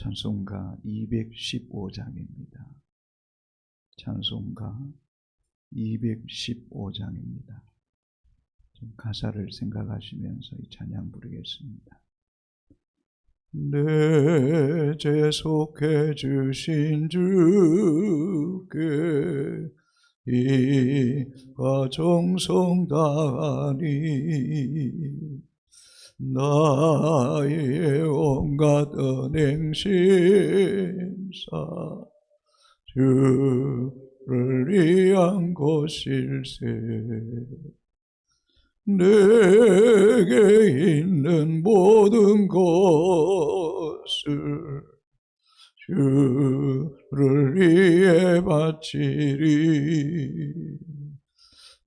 찬송가 215장입니다. 찬송가 215장입니다. 좀 가사를 생각하시면서 이 찬양 부르겠습니다. 내 죄 속해 주신 주께 이가 정성다하니 나의 온갖 은행심사 주를 위한 것일세. 내게 있는 모든 것을 주를 위해 바치리.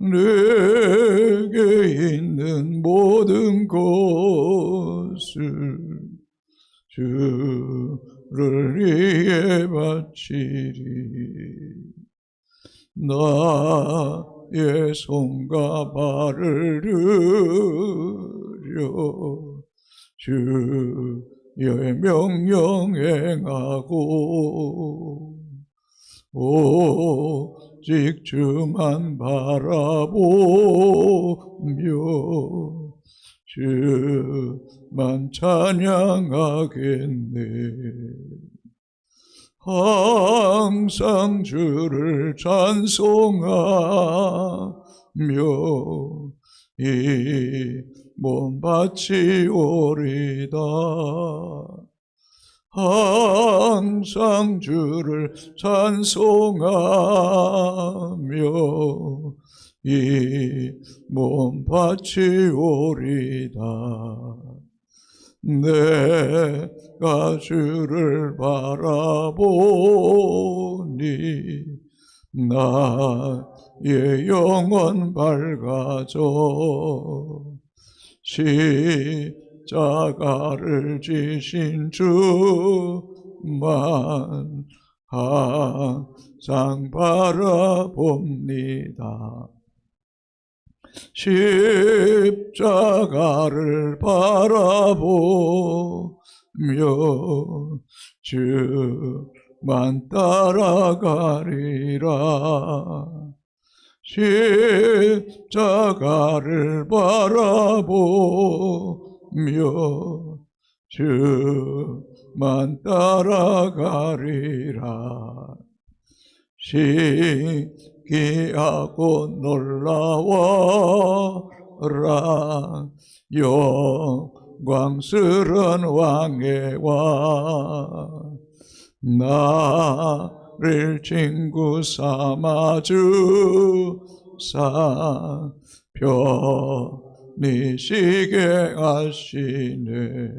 내게 있는 모든 것을 주를 위해 바치리. 나의 손과 발을 들여 주의 명령 행하고 오직 주만 바라보며 주만 찬양하겠네. 항상 주를 찬송하며 이 몸 바치오리다. 항상 주를 찬송하며 이 몸 바치오리다. 내가 주를 바라보니 나의 영혼 밝아져. 십자가를 지신 주만 항상 바라봅니다. 십자가를 바라보며 주만 따라가리라. 십자가를 바라보며 주만 따라가리라. 신기하고 놀라워라. 영광스런 왕의 왕. 나를 친구 삼아 주사 편히쉬게 하시네.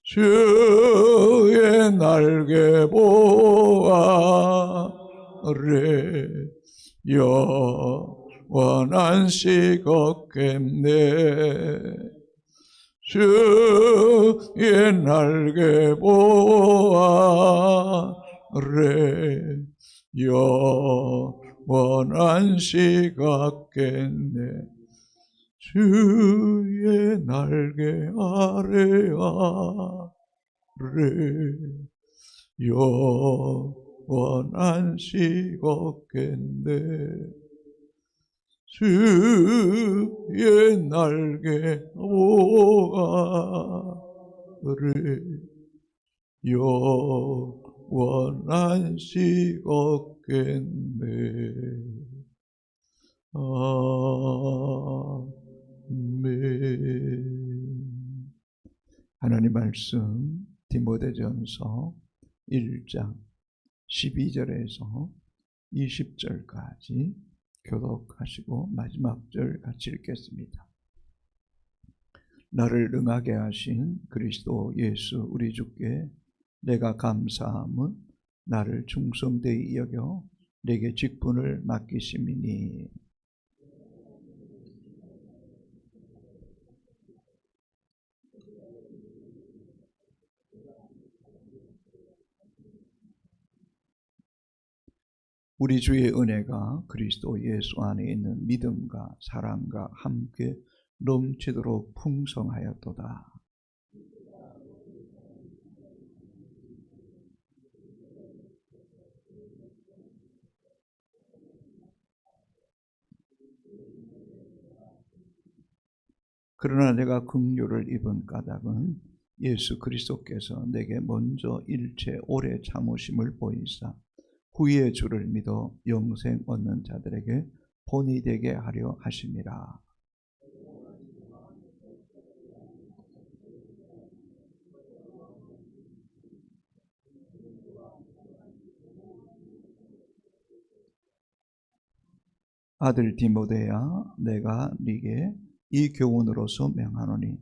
주의 날개 보아 아래 영원한 식 얻겠네. 주의 날개 보아 아래 영원한 식 얻겠네. 주의 날개 아래 영원한 식 얻겠네. 주의 날개 아래 영원한 식 얻겠네. 아멘. 하나님 말씀 디모데전서 1장 12절에서 20절까지 교독하시고 마지막 절 같이 읽겠습니다. 나를 능하게 하신 그리스도 예수 우리 주께 내가 감사함은 나를 충성되이 여겨 내게 직분을 맡기심이니. 우리 주의 은혜가 그리스도 예수 안에 있는 믿음과 사랑과 함께 넘치도록 풍성하였도다. 그러나 내가 긍휼을 입은 까닭은 예수 그리스도께서 내게 먼저 일체 오래 참으심을 보이사 후에 주를 믿어 영생 얻는 자들에게 본이 되게 하려 하심이라. 아들 디모데야, 내가 네게 이 교훈으로서 명하노니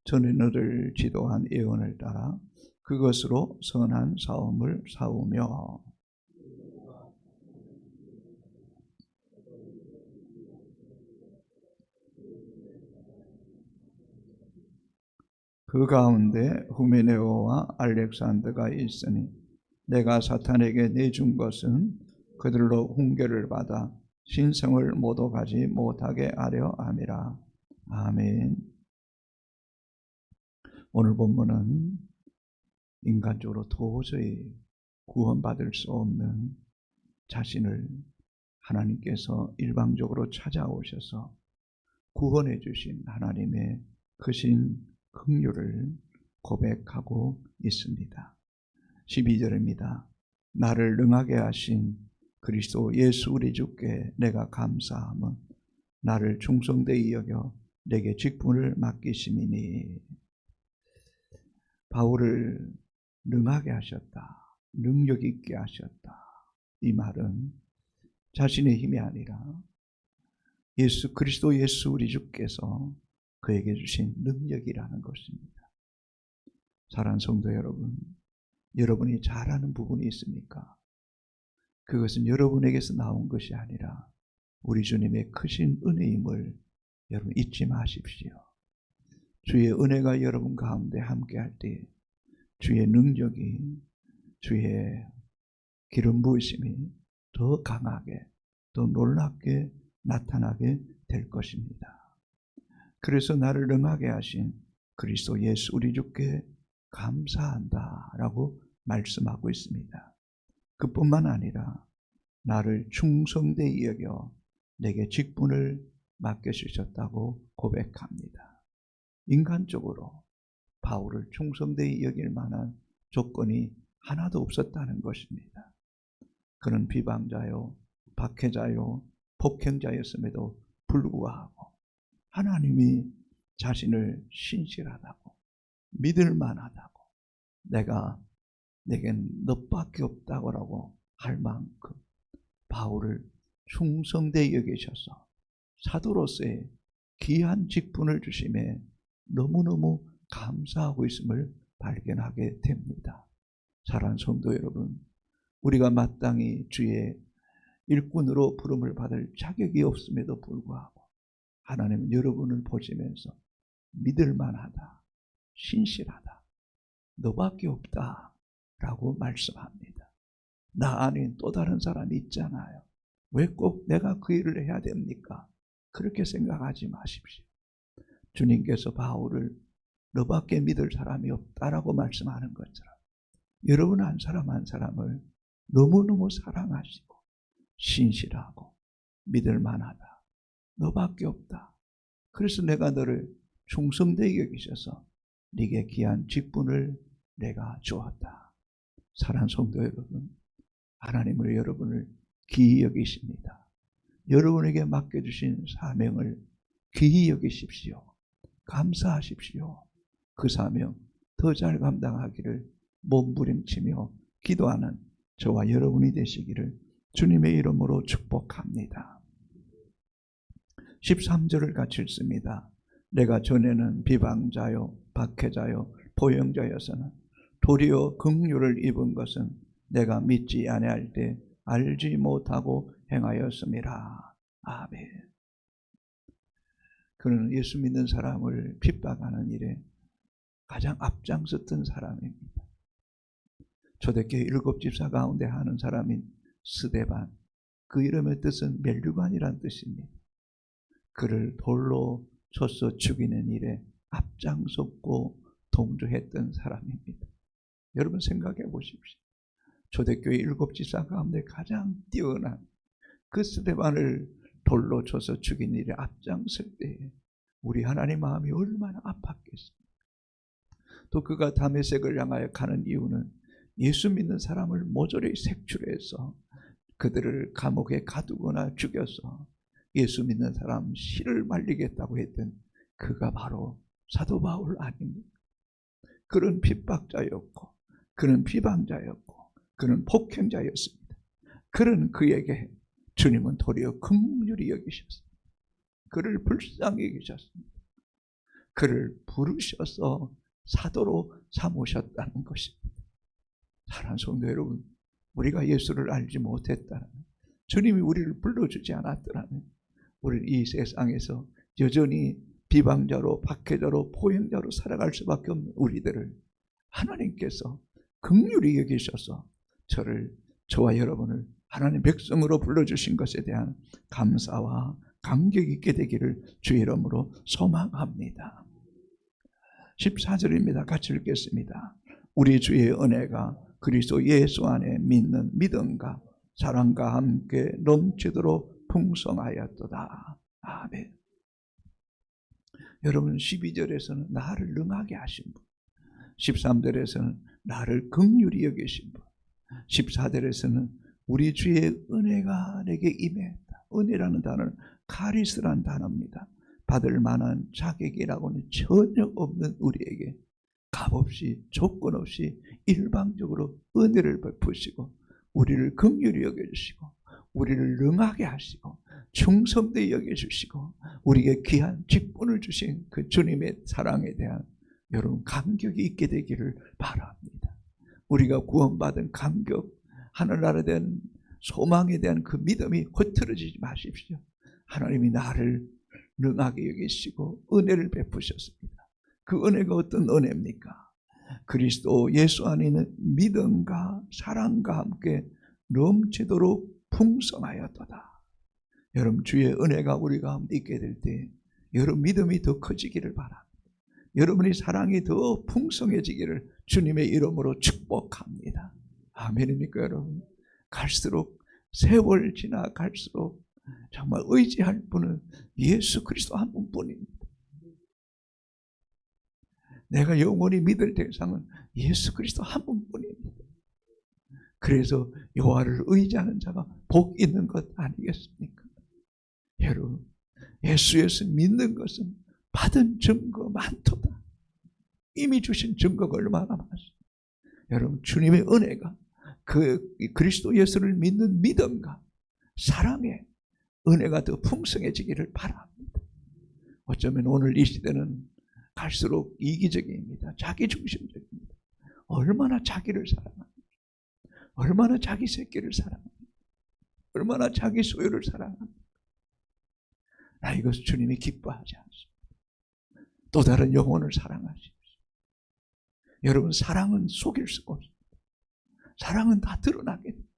전에 너를 지도한 예언을 따라 그것으로 선한 싸움을 싸우며 그 가운데 후메네오와 알렉산더가 있으니 내가 사탄에게 내준 것은 그들로 훈계를 받아 신성을 모독하지 못하게 하려 함이라. 아멘. 오늘 본문은 인간적으로 도저히 구원받을 수 없는 자신을 하나님께서 일방적으로 찾아오셔서 구원해 주신 하나님의 크신 긍휼을 고백하고 있습니다. 12절입니다. 나를 능하게 하신 그리스도 예수 우리 주께 내가 감사함은 나를 충성되이 여겨 내게 직분을 맡기심이니. 바울을 능하게 하셨다, 능력 있게 하셨다. 이 말은 자신의 힘이 아니라 예수 그리스도 예수 우리 주께서 그에게 주신 능력이라는 것입니다. 사랑하는 성도 여러분, 여러분이 잘하는 부분이 있습니까? 그것은 여러분에게서 나온 것이 아니라 우리 주님의 크신 은혜임을 여러분 잊지 마십시오. 주의 은혜가 여러분 가운데 함께할 때 주의 능력이, 주의 기름 부으심이 더 강하게, 더 놀랍게 나타나게 될 것입니다. 그래서 나를 능하게 하신 그리스도 예수 우리 주께 감사한다라고 말씀하고 있습니다. 그뿐만 아니라 나를 충성되이 여겨 내게 직분을 맡겨주셨다고 고백합니다. 인간적으로 바울을 충성되이 여길 만한 조건이 하나도 없었다는 것입니다. 그는 비방자요, 박해자요, 폭행자였음에도 불구하고 하나님이 자신을 신실하다고, 믿을만하다고, 내겐 너밖에 없다고 할 만큼 바울을 충성되이 여기셔서 사도로서의 귀한 직분을 주심에 너무너무 감사하고 있음을 발견하게 됩니다. 사랑하는 성도 여러분, 우리가 마땅히 주의 일꾼으로 부름을 받을 자격이 없음에도 불구하고 하나님은 여러분을 보시면서 믿을만하다, 신실하다, 너밖에 없다 라고 말씀합니다. 나 안에 또 다른 사람이 있잖아요. 왜 꼭 내가 그 일을 해야 됩니까? 그렇게 생각하지 마십시오. 주님께서 바울을 너밖에 믿을 사람이 없다라고 말씀하는 것처럼 여러분 한 사람 한 사람을 너무너무 사랑하시고 신실하고 믿을만하다, 너밖에 없다. 그래서 내가 너를 충성되게 여기셔서 네게 귀한 직분을 내가 주었다. 사랑하는 성도 여러분, 하나님은 여러분을 귀히 여기십니다. 여러분에게 맡겨주신 사명을 귀히 여기십시오. 감사하십시오. 그 사명 더 잘 감당하기를 몸부림치며 기도하는 저와 여러분이 되시기를 주님의 이름으로 축복합니다. 13절을 같이 읽습니다. 내가 전에는 비방자요, 박해자요, 포용자였으나 도리어 긍휼을 입은 것은 내가 믿지 아니할 때 알지 못하고 행하였음이라. 아멘. 그는 예수 믿는 사람을 핍박하는 일에 가장 앞장섰던 사람입니다. 초대교회 7집사 가운데 하는 사람인 스데반, 그 이름의 뜻은 멜류관이란 뜻입니다. 그를 돌로 쳐서 죽이는 일에 앞장섰고 동조했던 사람입니다. 여러분 생각해 보십시오. 초대교회 7집사 가운데 가장 뛰어난 그 스데반을 돌로 쳐서 죽인 일에 앞장설 때에 우리 하나님 마음이 얼마나 아팠겠습니까? 또 그가 다메섹을 향하여 가는 이유는 예수 믿는 사람을 모조리 색출해서 그들을 감옥에 가두거나 죽여서 예수 믿는 사람 씨를 말리겠다고 했던 그가 바로 사도 바울 아닙니까? 그런 핍박자였고 그는 비방자였고 그는 폭행자였습니다. 그런 그에게 주님은 도리어 긍휼히 여기셨습니다. 그를 불쌍히 여기셨습니다. 그를 부르셔서 사도로 삼으셨다는 것입니다. 사랑하는 성도 여러분, 우리가 예수를 알지 못했다면, 주님이 우리를 불러주지 않았더라면 우리는 이 세상에서 여전히 비방자로, 박해자로, 포행자로 살아갈 수밖에 없는 우리들을 하나님께서 긍휼히 여기셔서 저와 여러분을 하나님 백성으로 불러주신 것에 대한 감사와 감격 있게 되기를 주의 이름으로 소망합니다. 14절입니다. 같이 읽겠습니다. 우리 주의 은혜가 그리스도 예수 안에 믿는 믿음과 사랑과 함께 넘치도록 풍성하였도다. 아멘. 여러분 12절에서는 나를 능하게 하신 분, 13절에서는 나를 긍휼히 여기신 분, 14절에서는 우리 주의 은혜가 내게 임했다. 은혜라는 단어는 카리스라는 단어입니다. 받을 만한 자격이라고는 전혀 없는 우리에게 값없이 조건 없이 일방적으로 은혜를 베푸시고 우리를 긍휼히 여겨주시고 우리를 능하게 하시고 충성되게 여겨주시고 우리에게 귀한 직분을 주신 그 주님의 사랑에 대한 여러분 감격이 있게 되기를 바랍니다. 우리가 구원받은 감격, 하늘나라에 대한 소망에 대한 그 믿음이 흐트러지지 마십시오. 하나님이 나를 능하게 여기시고 은혜를 베푸셨습니다. 그 은혜가 어떤 은혜입니까? 그리스도 예수 안에 있는 믿음과 사랑과 함께 넘치도록 풍성하였도다. 여러분 주의 은혜가 우리 가운데 있게 될 때 여러분 믿음이 더 커지기를 바랍니다. 여러분의 사랑이 더 풍성해지기를 주님의 이름으로 축복합니다. 아멘입니까 여러분? 갈수록 세월 지나갈수록 정말 의지할 분은 예수 그리스도 한 분뿐입니다. 내가 영원히 믿을 대상은 예수 그리스도 한 분뿐입니다. 그래서 여호와를 의지하는 자가 복 있는 것 아니겠습니까? 여러분 예수에서 믿는 것은 받은 증거 많도다. 이미 주신 증거가 얼마나 많습니다. 여러분 주님의 은혜가 그 그리스도 예수를 믿는 믿음과 사랑에 은혜가 더 풍성해지기를 바랍니다. 어쩌면 오늘 이 시대는 갈수록 이기적입니다. 자기중심적입니다. 얼마나 자기를 사랑합니까? 얼마나 자기 새끼를 사랑합니까? 얼마나 자기 소유를 사랑합니까? 나 이것을 주님이 기뻐하지 않습니다. 또 다른 영혼을 사랑하십시오. 여러분 사랑은 속일 수가 없습니다. 사랑은 다 드러나게 됩니다.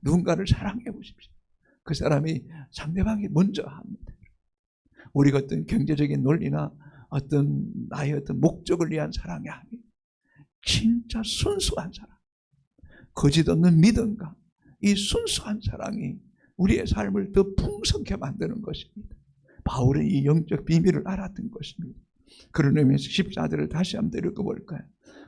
누군가를 사랑해 보십시오. 그 사람이 상대방이 먼저 합니다. 우리가 어떤 경제적인 논리나 어떤 나의 어떤 목적을 위한 사랑이 아니에요. 진짜 순수한 사랑, 거짓 없는 믿음과 이 순수한 사랑이 우리의 삶을 더 풍성케 만드는 것입니다. 바울은 이 영적 비밀을 알았던 것입니다. 그런 의미에서 14절을 다시 한번 읽어볼까요?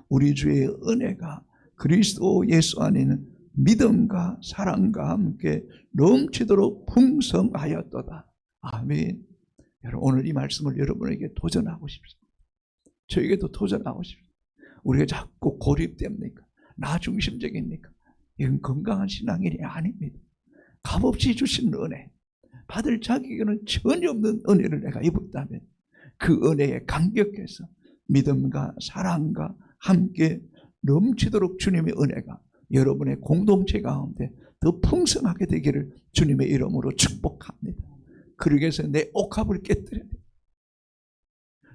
우리 주의 은혜가 그리스도 예수 안에 있는 믿음과 사랑과 함께 넘치도록 풍성하였도다. 아멘. 여러분 오늘 이 말씀을 여러분에게 도전하고 싶습니다. 저에게도 도전하고 싶습니다. 우리가 자꾸 고립됩니까? 나 중심적입니까? 이건 건강한 신앙인이 아닙니다. 값없이 주신 은혜, 받을 자격에는 전혀 없는 은혜를 내가 입었다면 그 은혜에 감격해서 믿음과 사랑과 함께 넘치도록 주님의 은혜가 여러분의 공동체 가운데 더 풍성하게 되기를 주님의 이름으로 축복합니다. 그러기 위해서 내 옥합을 깨뜨려야 됩니다.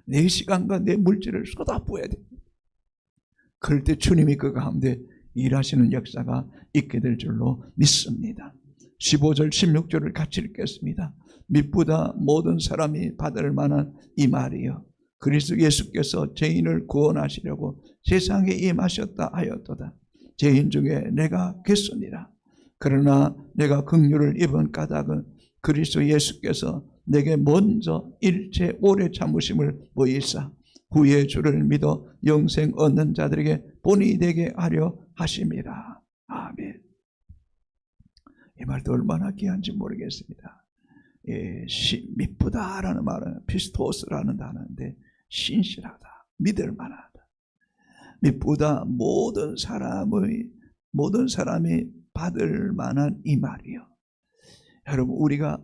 내 시간과 내 물질을 쏟아부어야 됩니다. 그럴 때 주님이 그 가운데 일하시는 역사가 있게 될 줄로 믿습니다. 15절 16절을 같이 읽겠습니다. 믿보다 모든 사람이 받을 만한 이 말이요 그리스도 예수께서 죄인을 구원하시려고 세상에 임하셨다 하였도다. 죄인 중에 내가 겠으니라. 그러나 내가 긍휼을 입은 까닭은 그리스도 예수께서 내게 먼저 일체 오래 참으심을 보이사 후에 주를 믿어 영생 얻는 자들에게 본이 되게 하려 하심이라. 아멘. 이 말도 얼마나 귀한지 모르겠습니다. 미쁘다라는 말은 피스토스라는 단어인데 신실하다, 믿을 만하다, 미쁘다, 모든 사람이 받을 만한 이 말이요. 여러분, 우리가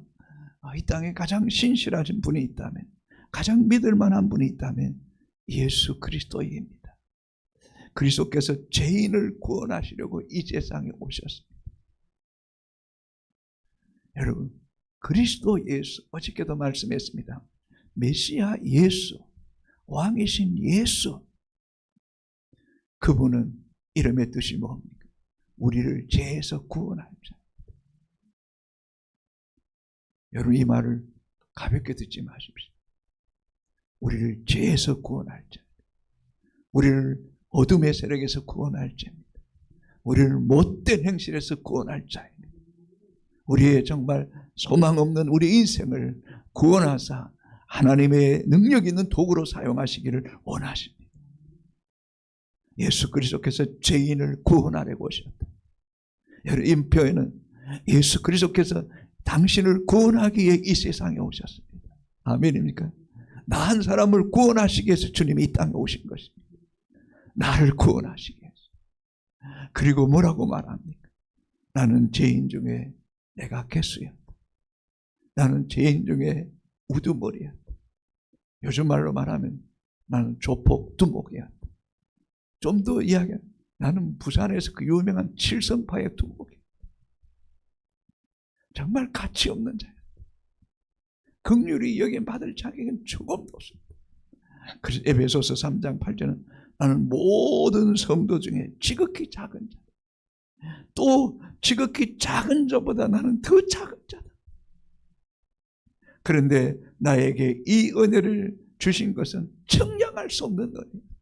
이 땅에 가장 신실하신 분이 있다면, 가장 믿을 만한 분이 있다면 예수 그리스도입니다. 그리스도께서 죄인을 구원하시려고 이 세상에 오셨습니다. 여러분, 그리스도 예수, 어저께도 말씀했습니다. 메시아 예수, 왕이신 예수, 그분은 이름의 뜻이 뭡니까? 우리를 죄에서 구원할 자. 여러분, 이 말을 가볍게 듣지 마십시오. 우리를 죄에서 구원할 자, 우리를 어둠의 세력에서 구원할 자입니다. 우리를 못된 행실에서 구원할 자입니다. 우리의 정말 소망 없는 우리 인생을 구원하사 하나님의 능력 있는 도구로 사용하시기를 원하십니다. 예수 그리스도께서 죄인을 구원하려고 오셨다. 여러분, 이 표현은 예수 그리스도께서 당신을 구원하기 위해 이 세상에 오셨습니다. 아멘입니까? 나 한 사람을 구원하시기 위해서 주님이 이 땅에 오신 것입니다. 나를 구원하시기 위해서. 그리고 뭐라고 말합니까? 나는 죄인 중에 내가 개수였다. 나는 죄인 중에 우두머리였다. 요즘 말로 말하면 나는 조폭 두목이었다. 좀 더 이야기하면 나는 부산에서 그 유명한 칠성파의 두목이었다. 정말 가치 없는 자였다. 긍휼히 여김받을 자격은 조금도 없습니다. 그래서 에베소서 3장 8절은 나는 모든 성도 중에 지극히 작은 자, 또 지극히 작은 자보다 나는 더 작은 자다. 그런데 나에게 이 은혜를 주신 것은 측량할 수 없는 은혜입니다.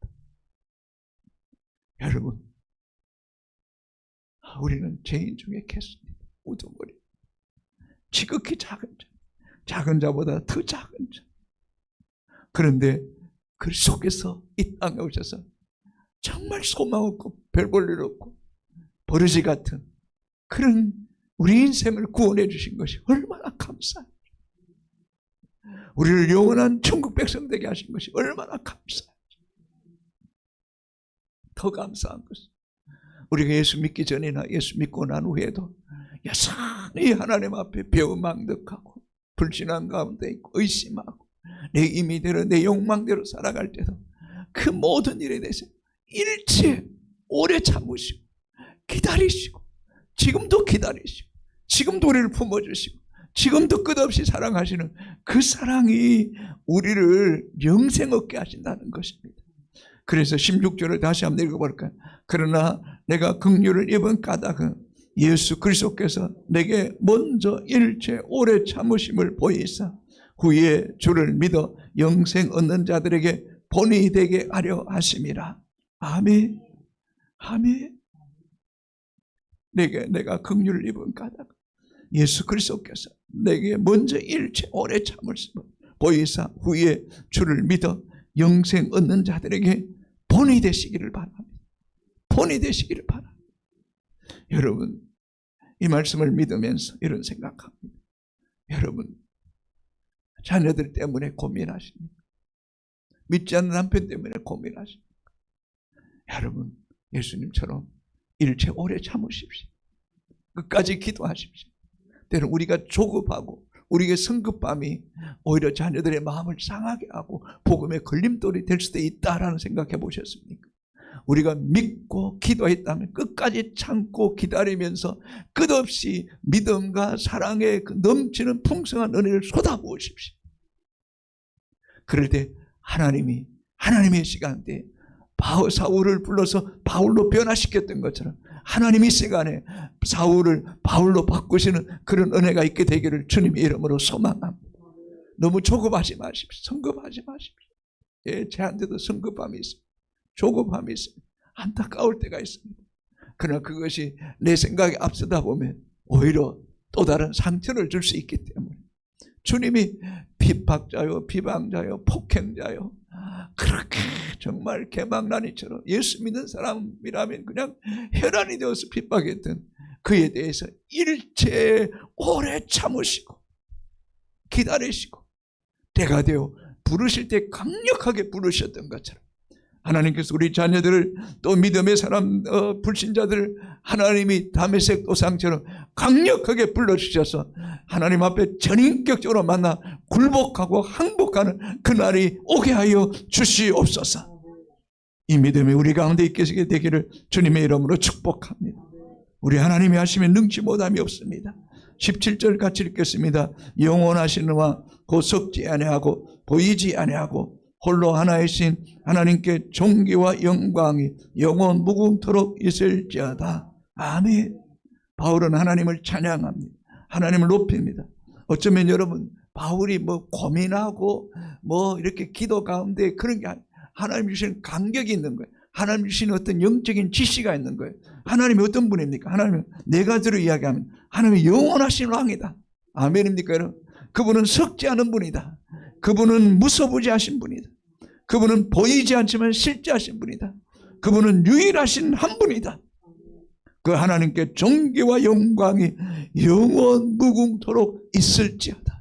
여러분, 우리는 죄인 중에 개수입니다. 우두머리, 지극히 작은 자, 작은 자보다 더 작은 자. 그런데 그 속에서 이 땅에 오셔서 정말 소망 없고 별 볼 일 없고 버러지 같은 그런 우리 인생을 구원해 주신 것이 얼마나 감사해요. 우리를 영원한 천국 백성 되게 하신 것이 얼마나 감사해요. 더 감사한 것은 우리가 예수 믿기 전이나 예수 믿고 난 후에도 여전히 하나님 앞에 배은망덕하고 불신앙 가운데 있고 의심하고 내 임의대로 내 욕망대로 살아갈 때도 그 모든 일에 대해서 일체 오래 참으시고 기다리시고 지금도 기다리시고 지금도 우리를 품어주시고 지금도 끝없이 사랑하시는 그 사랑이 우리를 영생 얻게 하신다는 것입니다. 그래서 16절을 다시 한번 읽어볼까요? 그러나 내가 긍휼을 입은 까닭은 예수 그리스도께서 내게 먼저 일체 오래 참으심을 보이사 후에 주를 믿어 영생 얻는 자들에게 본이 되게 하려 하심이라. 아멘. 아멘. 내가 긍휼을 입은 까닭 예수 그리스도께서 내게 먼저 일체 오래 참으심을 보이사 후에 주를 믿어 영생 얻는 자들에게 본이 되시기를 바랍니다. 본이 되시기를 바랍니다. 여러분, 이 말씀을 믿으면서 이런 생각합니다. 여러분, 자녀들 때문에 고민하십니까? 믿지 않는 남편 때문에 고민하십니까? 여러분, 예수님처럼 일체 오래 참으십시오. 끝까지 기도하십시오. 때로 우리가 조급하고 우리의 성급함이 오히려 자녀들의 마음을 상하게 하고 복음의 걸림돌이 될 수도 있다라는 생각해 보셨습니까? 우리가 믿고 기도했다면 끝까지 참고 기다리면서 끝없이 믿음과 사랑의 그 넘치는 풍성한 은혜를 쏟아부으십시오. 그럴 때 하나님의 시간대에 사울을 불러서 바울로 변화시켰던 것처럼 하나님이 시간에 사울을 바울로 바꾸시는 그런 은혜가 있게 되기를 주님의 이름으로 소망합니다. 너무 조급하지 마십시오. 성급하지 마십시오. 예, 제한테도 성급함이 있습니다. 조급함이 있습니다. 안타까울 때가 있습니다. 그러나 그것이 내 생각에 앞서다 보면 오히려 또 다른 상처를 줄 수 있기 때문에 주님이 핍박자요, 비방자요, 폭행자요, 그렇게 정말 개망난이처럼 예수 믿는 사람이라면 그냥 혈안이 되어서 핍박했던 그에 대해서 일체 오래 참으시고 기다리시고 때가 되어 부르실 때 강력하게 부르셨던 것처럼 하나님께서 우리 자녀들을 또 믿음의 사람 불신자들을 하나님이 다메섹 도상처럼 강력하게 불러주셔서 하나님 앞에 전인격적으로 만나 굴복하고 항복하는 그날이 오게 하여 주시옵소서. 이 믿음이 우리 가운데 있게 되기를 주님의 이름으로 축복합니다. 우리 하나님이 하시면 능치 못함이 없습니다. 17절 같이 읽겠습니다. 영원하신 이와 곧 섞지 아니하고 보이지 아니하고 홀로 하나이신 하나님께 존귀와 영광이 영원 무궁토록 있을지어다. 아멘. 바울은 하나님을 찬양합니다. 하나님을 높입니다. 어쩌면 여러분 바울이 고민하고 이렇게 기도 가운데 그런 게 아니에요. 하나님 주시는 간격이 있는 거예요. 하나님 주시는 어떤 영적인 지시가 있는 거예요. 하나님이 어떤 분입니까? 하나님은 네 가지로 이야기하면 하나님이 영원하신 왕이다. 아멘입니까 여러분? 그분은 섞지 않은 분이다. 그분은 무소부지하신 분이다. 그분은 보이지 않지만 실제하신 분이다. 그분은 유일하신 한 분이다. 그 하나님께 존귀와 영광이 영원 무궁토록 있을지어다.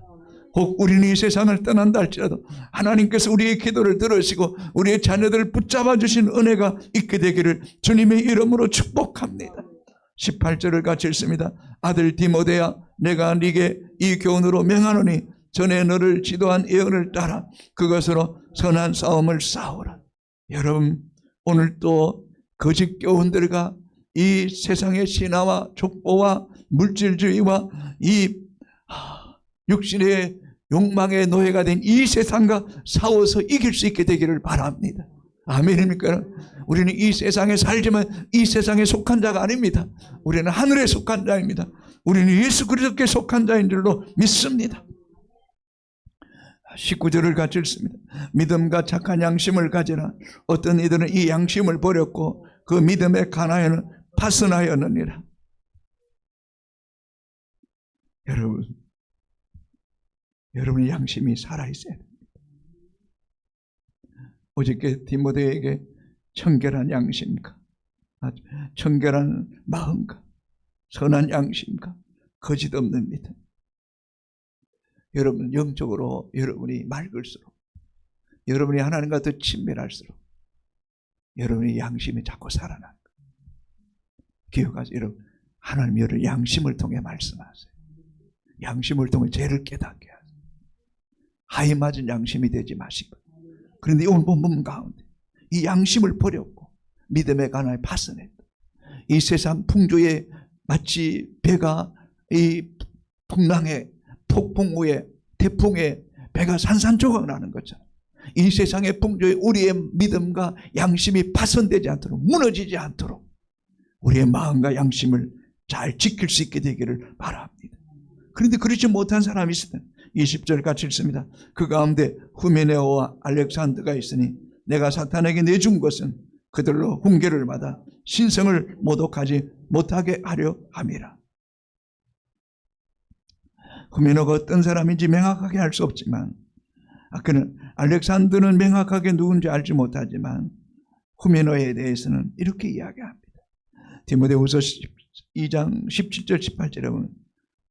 혹 우리는 이 세상을 떠난다 할지라도 하나님께서 우리의 기도를 들으시고 우리의 자녀들을 붙잡아 주신 은혜가 있게 되기를 주님의 이름으로 축복합니다. 18절을 같이 읽습니다. 아들 디모데야 내가 네게 이 교훈으로 명하노니 전에 너를 지도한 예언을 따라 그것으로 선한 싸움을 싸우라. 여러분 오늘 또 거짓 교훈들과 이 세상의 신화와 족보와 물질주의와 이 육신의 욕망의 노예가 된 이 세상과 싸워서 이길 수 있게 되기를 바랍니다. 아멘입니까? 우리는 이 세상에 살지만 이 세상에 속한 자가 아닙니다. 우리는 하늘에 속한 자입니다. 우리는 예수 그리스도께 속한 자인 줄로 믿습니다. 19절을 같이 읽습니다. 믿음과 착한 양심을 가지라. 어떤 이들은 이 양심을 버렸고 그 믿음의 가나에는 파선하였느니라. 여러분의 양심이 살아있어야 됩니다. 어저께 디모데에게 청결한 양심과 청결한 마음과 선한 양심과 거짓 없는 믿음. 여러분 영적으로 여러분이 맑을수록 여러분이 하나님과 더 친밀할수록 여러분의 양심이 자꾸 살아나는 거예요. 기억하세요. 여러분 하나님 여러분 양심을 통해 말씀하세요. 양심을 통해 죄를 깨닫게 하세요. 하이 맞은 양심이 되지 마시고. 그런데 오늘 본문 가운데 이 양심을 버렸고 믿음의 가나에 파선했다. 이 세상 풍조에 마치 배가 이 풍랑에 폭풍 후에 태풍에 배가 산산조각 나는 것처럼 이 세상의 풍조에 우리의 믿음과 양심이 파손되지 않도록 무너지지 않도록 우리의 마음과 양심을 잘 지킬 수 있게 되기를 바랍니다. 그런데 그렇지 못한 사람이 있을 때 20절 같이 읽습니다. 그 가운데 후메네오와 알렉산더가 있으니 내가 사탄에게 내준 것은 그들로 훈계를 받아 신성을 모독하지 못하게 하려 함이라. 후메네오가 어떤 사람인지 명확하게 알 수 없지만 그는 알렉산더는 명확하게 누군지 알지 못하지만 후메네오에 대해서는 이렇게 이야기합니다. 디모데후서 2장 17절 18절에 보면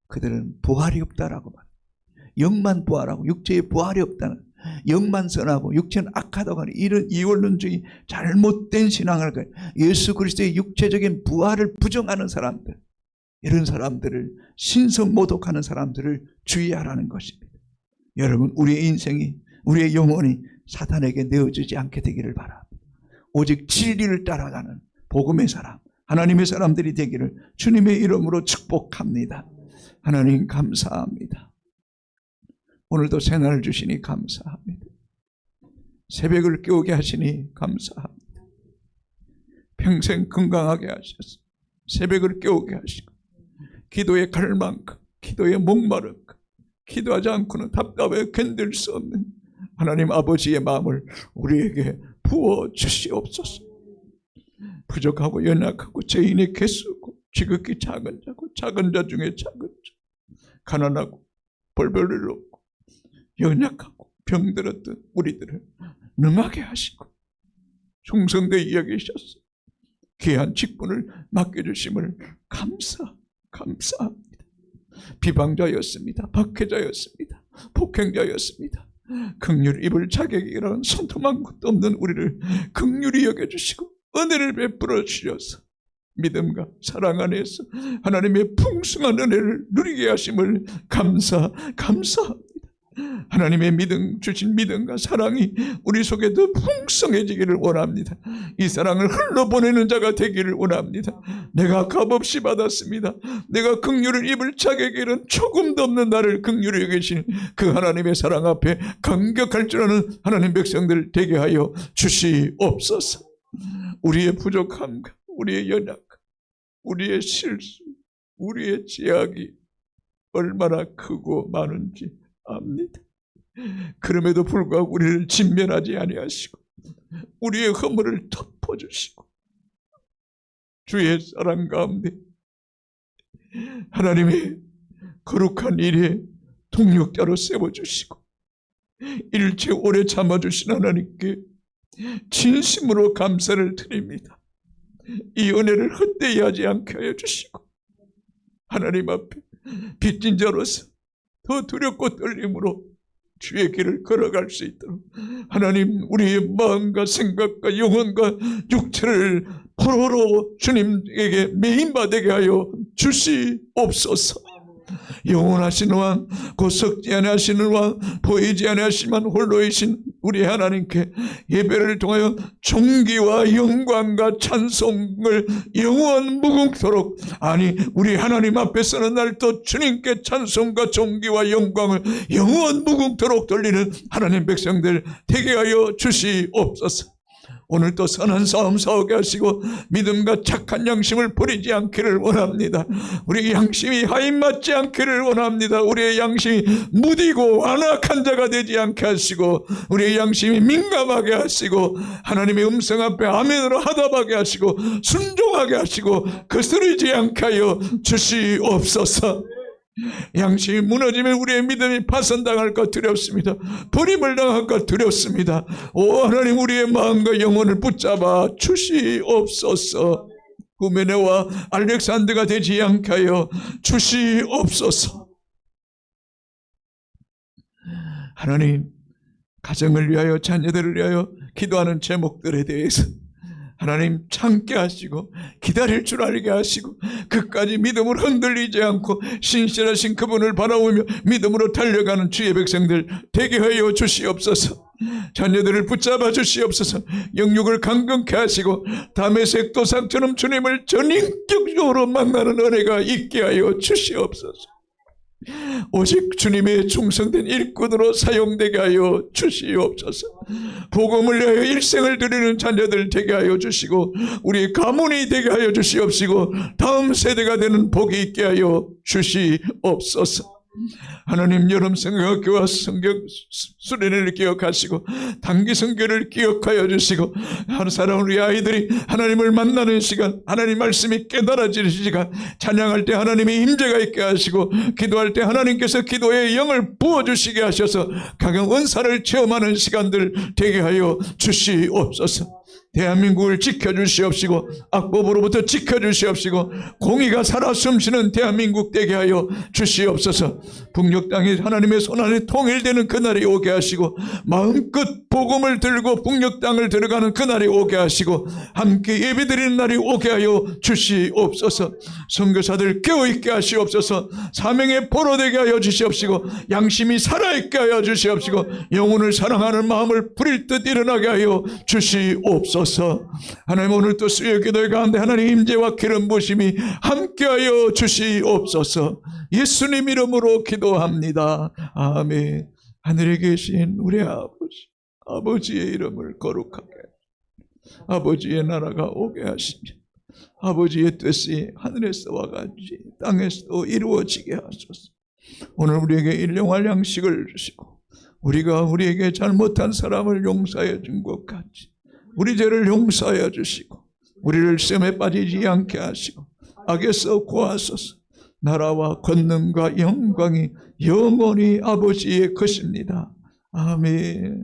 그들은 부활이 없다라고 말합니다. 영만 부활하고 육체의 부활이 없다는, 영만 선하고 육체는 악하다고 하는 이런 이원론주의 잘못된 신앙을 가지고 예수 그리스도의 육체적인 부활을 부정하는 사람들, 이런 사람들을 신성 모독하는 사람들을 주의하라는 것입니다. 여러분 우리의 인생이 우리의 영혼이 사탄에게 내어주지 않게 되기를 바랍니다. 오직 진리를 따라가는 복음의 사람, 하나님의 사람들이 되기를 주님의 이름으로 축복합니다. 하나님 감사합니다. 오늘도 새날을 주시니 감사합니다. 새벽을 깨우게 하시니 감사합니다. 평생 건강하게 하셔서 새벽을 깨우게 하시고 기도의 갈망과 기도의 목마름과 기도하지 않고는 답답해 견딜 수 없는 하나님 아버지의 마음을 우리에게 부어주시옵소서. 부족하고 연약하고 죄인의 개수고 지극히 작은 자고 작은 자 중에 작은 자, 가난하고 벌벌 일 없고 연약하고 병들었던 우리들을 능하게 하시고 충성되이 여기셔서 귀한 직분을 맡겨주심을 감사합니다. 비방자였습니다. 박해자였습니다. 폭행자였습니다. 긍휼 입을 자격이라는 손톱만 것도 없는 우리를 긍휼히 여겨주시고 은혜를 베풀어 주셔서 믿음과 사랑 안에서 하나님의 풍성한 은혜를 누리게 하심을 감사합니다. 하나님의 주신 믿음과 사랑이 우리 속에 더 풍성해지기를 원합니다. 이 사랑을 흘러보내는 자가 되기를 원합니다. 내가 값없이 받았습니다. 내가 긍휼을 입을 자격에는 조금도 없는 나를 긍휼히 여기신 그 하나님의 사랑 앞에 감격할 줄 아는 하나님 백성들 되게 하여 주시옵소서. 우리의 부족함과 우리의 연약함, 우리의 실수, 우리의 죄악이 얼마나 크고 많은지 압니다. 그럼에도 불구하고 우리를 진멸하지 아니하시고 우리의 허물을 덮어주시고 주의 사랑 가운데 하나님의 거룩한 일에 동력자로 세워주시고 일체 오래 참아주신 하나님께 진심으로 감사를 드립니다. 이 은혜를 헛되이 하지 않게 하여 주시고 하나님 앞에 빚진 자로서 더 두렵고 떨림으로 주의 길을 걸어갈 수 있도록 하나님 우리의 마음과 생각과 영혼과 육체를 포로로 주님에게 메인받게 하여 주시옵소서. 영원하신 왕, 곧 썩지 아니하시는 왕, 보이지 아니하시만 홀로이신 우리 하나님께 예배를 통하여 존귀와 영광과 찬송을 영원 무궁토록, 아니 우리 하나님 앞에서는 날또 주님께 찬송과 존귀와 영광을 영원 무궁토록 돌리는 하나님 백성들 되게 하여 주시옵소서. 오늘 또 선한 싸움 싸우게 하시고 믿음과 착한 양심을 버리지 않기를 원합니다. 우리 양심이 하인맞지 않기를 원합니다. 우리의 양심이 무디고 완악한 자가 되지 않게 하시고 우리의 양심이 민감하게 하시고 하나님의 음성 앞에 아멘으로 하답하게 하시고 순종하게 하시고 거스르지 않게 하여 주시옵소서. 양심이 무너지면 우리의 믿음이 파손당할 것 두렵습니다. 버림을 당할 것 두렵습니다. 오 하나님, 우리의 마음과 영혼을 붙잡아 주시옵소서. 후메네와 알렉산더가 되지 않게 하여 주시옵소서. 하나님, 가정을 위하여 자녀들을 위하여 기도하는 제목들에 대해서 하나님 참게 하시고 기다릴 줄 알게 하시고 끝까지 믿음을 흔들리지 않고 신실하신 그분을 바라보며 믿음으로 달려가는 주의 백성들 되게 하여 주시옵소서. 자녀들을 붙잡아 주시옵소서. 영육을 강건케 하시고 다메섹 도상처럼 주님을 전인격적으로 만나는 은혜가 있게 하여 주시옵소서. 오직 주님의 충성된 일꾼으로 사용되게 하여 주시옵소서. 복음을 위하여 일생을 드리는 자녀들 되게 하여 주시고 우리 가문이 되게 하여 주시옵시고 다음 세대가 되는 복이 있게 하여 주시옵소서. 하나님, 여름 성경학교와 성경 수련회를 기억하시고 단기 선교를 기억하여 주시고 한 사람 우리 아이들이 하나님을 만나는 시간, 하나님 말씀이 깨달아지는 시간, 찬양할 때 하나님의 임재가 있게 하시고 기도할 때 하나님께서 기도의 영을 부어주시게 하셔서 강한 은사를 체험하는 시간들 되게 하여 주시옵소서. 대한민국을 지켜주시옵시고 악법으로부터 지켜주시옵시고 공의가 살아 숨쉬는 대한민국 되게 하여 주시옵소서. 북녘 땅이 하나님의 손안에 통일되는 그날이 오게 하시고 마음껏 복음을 들고 북녘 땅을 들어가는 그날이 오게 하시고 함께 예배드리는 날이 오게 하여 주시옵소서. 선교사들 깨어있게 하시옵소서. 사명의 포로 되게 하여 주시옵시고 양심이 살아있게 하여 주시옵시고 영혼을 사랑하는 마음을 부릴 듯 일어나게 하여 주시옵소서. 하나님, 오늘 또 수요 기도회 가운데 하나님 임재와 기름 부심이 함께하여 주시옵소서. 예수님 이름으로 기도합니다. 아멘. 하늘에 계신 우리 아버지의 이름을 거룩하게, 아버지의 나라가 오게 하시며 아버지의 뜻이 하늘에서와 같이 땅에서도 이루어지게 하소서. 오늘 우리에게 일용할 양식을 주시고 우리가 우리에게 잘못한 사람을 용서해 준 것 같이 우리 죄를 용서하여 주시고 우리를 시험에 빠지지 않게 하시고 악에서 구하소서. 나라와 권능과 영광이 영원히 아버지의 것입니다. 아멘.